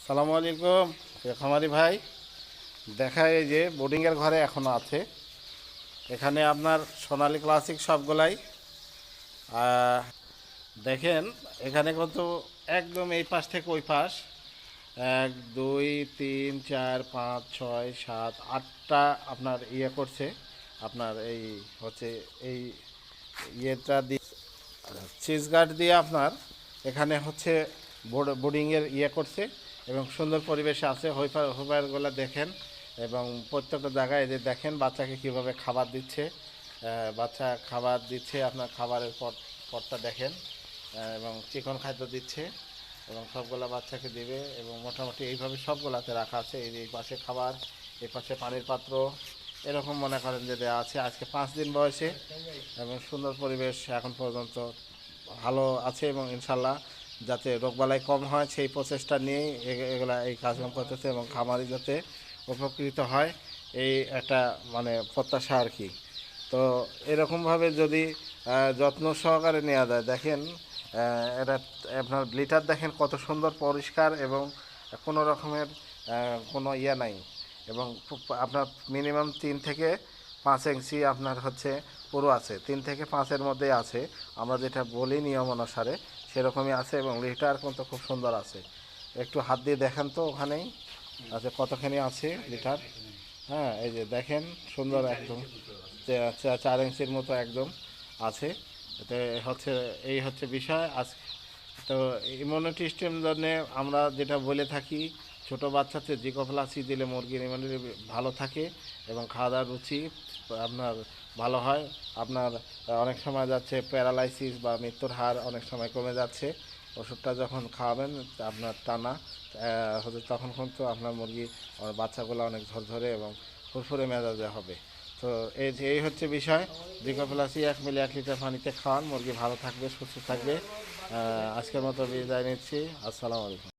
সালামু আলাইকুম খামারি ভাই। দেখায় এই যে বোর্ডিংয়ের ঘরে এখনও আছে। এখানে আপনার সোনালী ক্লাসিক সবগুলাই দেখেন। এখানে কিন্তু একদম এই পাশ থেকে ওই পাশ 1 2 3 4 5 6 7 8টা আপনার করছে। আপনার এই হচ্ছে এই ইয়েটা দিয়ে চিজ গার্ড দিয়ে আপনার এখানে হচ্ছে বোর্ডিংয়ের করছে এবং সুন্দর পরিবেশে আছে। হোপারগুলো দেখেন এবং প্রত্যেকটা জায়গায় যে দেখেন বাচ্চাকে কিভাবে খাবার দিচ্ছে। বাচ্চা খাবার দিচ্ছে, আপনার খাবারের পটটা দেখেন এবং চিকন খাদ্য দিচ্ছে এবং সবগুলা বাচ্চাকে দিবে এবং মোটামুটি এইভাবে সবগুলাতে রাখা আছে। এই পাশে খাবার, এই পাশে পানির পাত্র, এরকম মনে করেন যে দেওয়া আছে। আজকে 5 দিন বয়সে এবং সুন্দর পরিবেশ এখন পর্যন্ত ভালো আছে এবং ইনশাল্লাহ যাতে রোগবালাই কম হয় সেই প্রচেষ্টা নিয়েই এগুলা এই কাজকাম করতেছে এবং খামারি যাতে উপকৃত হয় এই একটা মানে প্রত্যাশা আর কি। তো এরকমভাবে যদি যত্ন সহকারে নেওয়া যায়, দেখেন এটা আপনার লিটার দেখেন কত সুন্দর পরিষ্কার এবং কোনো রকমের কোনো নাই এবং আপনার মিনিমাম 3 থেকে 5 ইঞ্চি আপনার হচ্ছে পুরো আছে, 3 থেকে 5-এর মধ্যে আছে। আমরা যেটা বলি নিয়ম অনুসারে সেরকমই আছে এবং লিটার কিন্তু খুব সুন্দর আছে। একটু হাত দিয়ে দেখেন তো ওখানেই আছে কতখানি আছে লিটার। হ্যাঁ, এই যে দেখেন সুন্দর একদম 4 ইঞ্চির মতো একদম আছে। এতে হচ্ছে এই হচ্ছে বিষয় আজ। তো ইমিউনিটি সিস্টেম জন্যে আমরা যেটা বলে থাকি, ছোটো বাচ্চাতে জিকোপ্লাসি দিলে মুরগির ইমিউনিটি ভালো থাকে এবং খাওয়া দাওয়ার রুচি আপনার ভালো হয়। আপনার অনেক সময় যাচ্ছে প্যারালাইসিস বা মৃত্যুর হার অনেক সময় কমে যাচ্ছে। ওষুধটা যখন খাওয়াবেন আপনার টানা হচ্ছে তখন কিন্তু আপনার মুরগি বাচ্চাগুলো অনেক ঝরঝরে এবং ফুরফুরে মেজাজে হবে। তো এই হচ্ছে বিষয়। জিকোপ্লাসি 1 মিলি 1 লিটার পানিতে খাওয়ান, মুরগি ভালো থাকবে, সুস্থ থাকবে। আজকের মতো বিদায় নিচ্ছি। আসসালামু আলাইকুম।